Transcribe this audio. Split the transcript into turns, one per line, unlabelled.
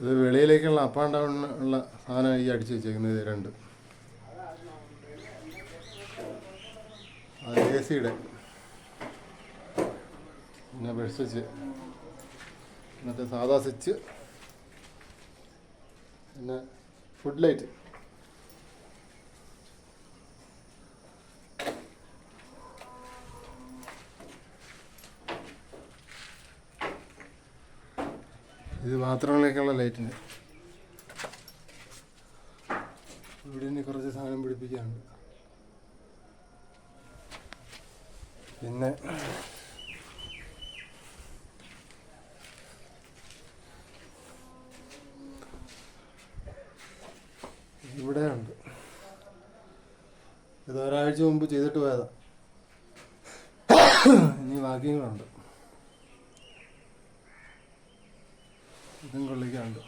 ഇത് വെളിയിലേക്കുള്ള up and down ഉള്ള സാധനം ഈ അടിച്ചു വെച്ചേക്കുന്നത് ഇത് രണ്ട്. അത് എ സിയുടെ പിന്നെ ബെഡ് സ്വിച്ച്, മറ്റേ സാധാ സ്വിച്ച്, പിന്നെ ഫുഡ് ലൈറ്റ്. ഇത് ബാത്റൂമിലേക്കുള്ള ലൈറ്റിന്. ഇവിടെ ഇനി കുറച്ച് സാധനം പിടിപ്പിക്കാനുണ്ട്. പിന്നെ ഇവിടെ ഉണ്ട്. ഇത് ഒരാഴ്ച മുമ്പ് ചെയ്തിട്ട് പോയതാ. ഇനി ബാക്കിയുണ്ട്. ഇതും കൊള്ളിക്കാനുണ്ട്.